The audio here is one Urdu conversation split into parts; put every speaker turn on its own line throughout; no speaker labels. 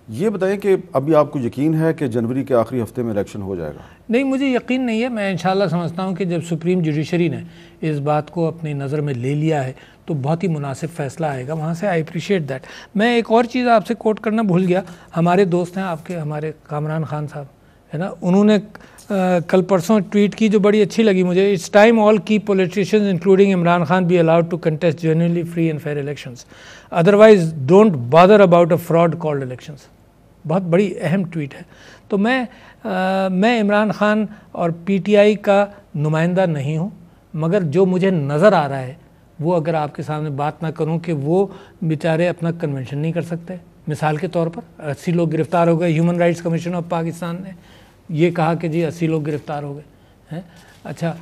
یہ بتائیں کہ ابھی آپ کو یقین ہے کہ جنوری کے آخری ہفتے میں الیکشن ہو جائے گا؟
نہیں، مجھے یقین نہیں ہے. میں انشاءاللہ سمجھتا ہوں کہ جب سپریم جوڈیشری نے اس بات کو اپنی نظر میں لے لیا ہے تو بہت ہی مناسب فیصلہ آئے گا وہاں سے. I appreciate that. میں ایک اور چیز آپ سے کوٹ کرنا بھول گیا. ہمارے دوست ہیں آپ کے، ہمارے کامران خان صاحب ہے نا، انہوں نے کل پرسوں ٹویٹ کی جو بڑی اچھی لگی مجھے. It's time all key politicians including Imran Khan be allowed to contest genuinely free and fair elections, otherwise don't bother about a fraud called elections. بہت بڑی اہم ٹویٹ ہے. تو میں عمران خان اور پی ٹی آئی کا نمائندہ نہیں ہوں، مگر جو مجھے نظر آ رہا ہے وہ اگر آپ کے سامنے بات نہ کروں کہ وہ بیچارے اپنا کنونشن نہیں کر سکتے. مثال کے طور پر 80 لوگ گرفتار ہو گئے. Human rights commission of Pakistan نے یہ کہا کہ جی 80 لوگ گرفتار ہو گئے ہیں. اچھا،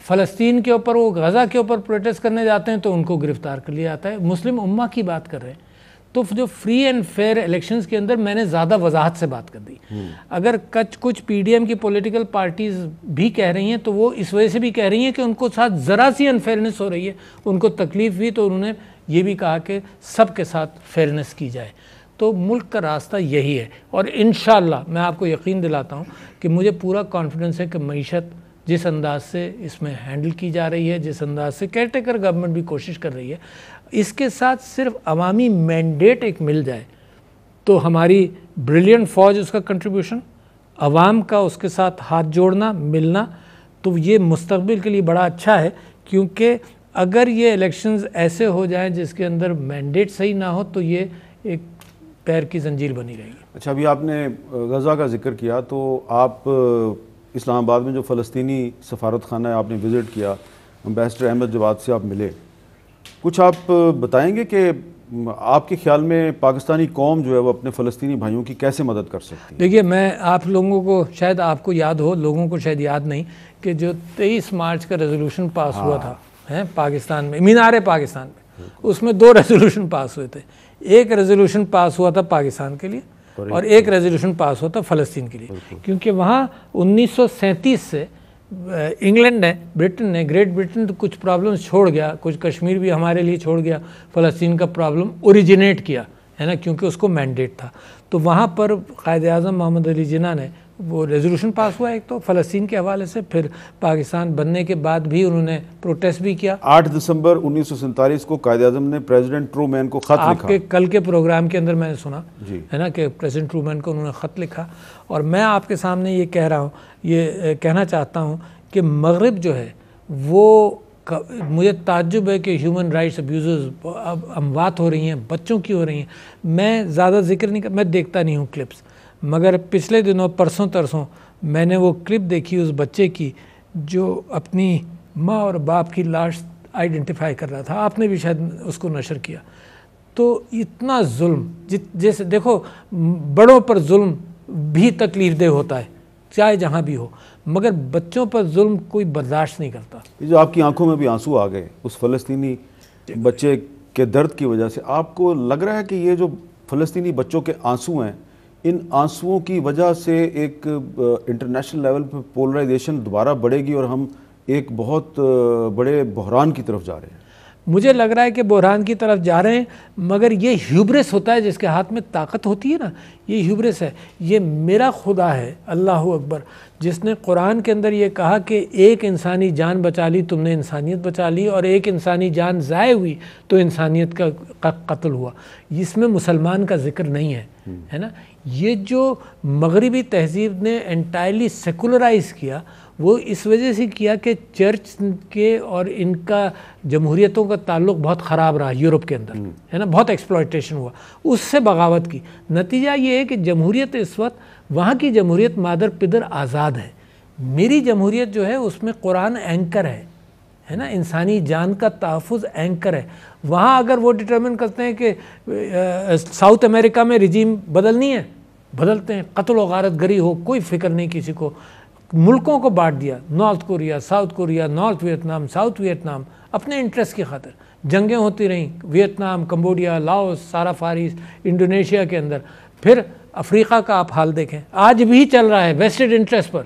فلسطین کے اوپر، وہ غزہ کے اوپر پروٹیسٹ کرنے جاتے ہیں تو ان کو گرفتار کر لیا جاتا ہے. مسلم امہ کی بات کر رہے ہیں. تو جو فری اینڈ فیئر الیکشنز کے اندر میں نے زیادہ وضاحت سے بات کر دی. اگر کچھ پی ڈی ایم کی پولیٹیکل پارٹیز بھی کہہ رہی ہیں تو وہ اس وجہ سے بھی کہہ رہی ہیں کہ ان کو ساتھ ذرا سی انفیئرنیس ہو رہی ہے، ان کو تکلیف ہوئی، تو انہوں نے یہ بھی کہا کہ سب کے ساتھ فیئرنیس کی جائے. تو ملک کا راستہ یہی ہے، اور انشاءاللہ میں آپ کو یقین دلاتا ہوں کہ مجھے پورا کانفیڈنس ہے کہ معیشت جس انداز سے اس میں ہینڈل کی جا رہی ہے، جس انداز سے کیئر ٹیکر گورنمنٹ بھی کوشش کر رہی ہے، اس کے ساتھ صرف عوامی مینڈیٹ ایک مل جائے تو ہماری بریلینٹ فوج، اس کا کنٹریبیوشن، عوام کا اس کے ساتھ ہاتھ جوڑنا، ملنا، تو یہ مستقبل کے لیے بڑا اچھا ہے. کیونکہ اگر یہ الیکشنز ایسے ہو جائیں جس کے اندر مینڈیٹ صحیح نہ ہو تو یہ ایک پیر کی زنجیر بنی رہے گی.
اچھا، ابھی آپ نے غزہ کا ذکر کیا تو آپ اسلام آباد میں جو فلسطینی سفارت خانہ ہے آپ نے وزٹ کیا، امبیسڈر احمد جواد سے آپ ملے. کچھ آپ بتائیں گے کہ آپ کے خیال میں پاکستانی قوم جو ہے وہ اپنے فلسطینی بھائیوں کی کیسے مدد کر سکتی ہے؟
دیکھیے، میں آپ لوگوں کو، شاید آپ کو یاد ہو، لوگوں کو شاید یاد نہیں، کہ جو 23 مارچ کا ریزولوشن پاس ہوا تھا پاکستان میں، مینار پاکستان میں، اس میں 2 ریزولوشن پاس ہوئے تھے. ایک ریزولوشن پاس ہوا تھا پاکستان کے لیے اور ایک ریزولوشن پاس ہوا تھا فلسطین کے لیے. کیونکہ وہاں 1937 سے انگلینڈ نے، برٹن نے، گریٹ برٹن تو کچھ پرابلمز چھوڑ گیا، کچھ کشمیر بھی ہمارے لیے چھوڑ گیا، فلسطین کا پرابلم اوریجنیٹ کیا ہے نا، کیونکہ اس کو مینڈیٹ تھا. تو وہاں پر قائد اعظم محمد علی جناح نے وہ ریزولوشن پاس ہوا ایک تو فلسطین کے حوالے سے، پھر پاکستان بننے کے بعد بھی انہوں نے پروٹیسٹ بھی کیا.
8 دسمبر 1947 کو قائد اعظم نے پریزیڈنٹ ٹرومین کو خط لکھا.
آپ کے کل کے پروگرام کے اندر میں نے سنا ہے نا کہ پریزیڈنٹ ٹرومین کو انہوں نے خط لکھا. اور میں آپ کے سامنے یہ کہہ رہا ہوں، یہ کہنا چاہتا ہوں کہ مغرب جو ہے وہ، مجھے تعجب ہے کہ ہیومن رائٹس ابیوزز، اموات ہو رہی ہیں، بچوں کی ہو رہی ہیں. میں زیادہ ذکر نہیں میں دیکھتا نہیں ہوں کلپس، مگر پچھلے دنوں پرسوں ترسوں میں نے وہ کلپ دیکھی اس بچے کی جو اپنی ماں اور باپ کی لاش آئیڈینٹیفائی کر رہا تھا. آپ نے بھی شاید اس کو نشر کیا. تو اتنا ظلم، جیسے دیکھو بڑوں پر ظلم بھی تکلیف دہ ہوتا ہے چاہے جہاں بھی ہو، مگر بچوں پر ظلم کوئی برداشت نہیں کرتا.
یہ جو آپ کی آنکھوں میں بھی آنسو آ گئے اس فلسطینی بچے کے درد کی وجہ سے، آپ کو لگ رہا ہے کہ یہ جو فلسطینی بچوں کے آنسو ہیں، ان آنسوؤں کی وجہ سے ایک انٹرنیشنل لیول پہ پولرائزیشن دوبارہ بڑھے گی اور ہم ایک بہت بڑے بحران کی طرف جا رہے ہیں؟
مجھے لگ رہا ہے کہ بحران کی طرف جا رہے ہیں، مگر یہ ہیوبرس ہوتا ہے جس کے ہاتھ میں طاقت ہوتی ہے نا، یہ ہیوبرس ہے. یہ میرا خدا ہے، اللہ اکبر، جس نے قرآن کے اندر یہ کہا کہ ایک انسانی جان بچا لی تم نے انسانیت بچا لی، اور ایک انسانی جان ضائع ہوئی تو انسانیت کا قتل ہوا. اس میں مسلمان کا ذکر نہیں ہے نا. یہ جو مغربی تہذیب نے انٹائرلی سیکولرائز کیا، وہ اس وجہ سے کیا کہ چرچ کے اور ان کا جمہوریتوں کا تعلق بہت خراب رہا یورپ کے اندر ہے نا، بہت ایکسپلائٹیشن ہوا، اس سے بغاوت کی. نتیجہ یہ ہے کہ جمہوریت اس وقت، وہاں کی جمہوریت مادر پدر آزاد ہے. میری جمہوریت جو ہے اس میں قرآن اینکر ہے نا، انسانی جان کا تحفظ اینکر ہے. وہاں اگر وہ ڈٹرمن کرتے ہیں کہ ساؤتھ امریکہ میں رجیم بدلنی ہے، بدلتے ہیں، قتل و غارت گری ہو، کوئی فکر نہیں کسی کو. ملکوں کو بانٹ دیا، north Korea, south Korea, north Vietnam, south Vietnam, اپنے انٹرسٹ کی خاطر جنگیں ہوتی رہیں، ویتنام، کمبوڈیا، لاؤس، سارا فاریس، انڈونیشیا کے اندر. پھر افریقہ کا آپ حال دیکھیں، آج بھی چل رہا ہے ویسٹڈ انٹرسٹ پر.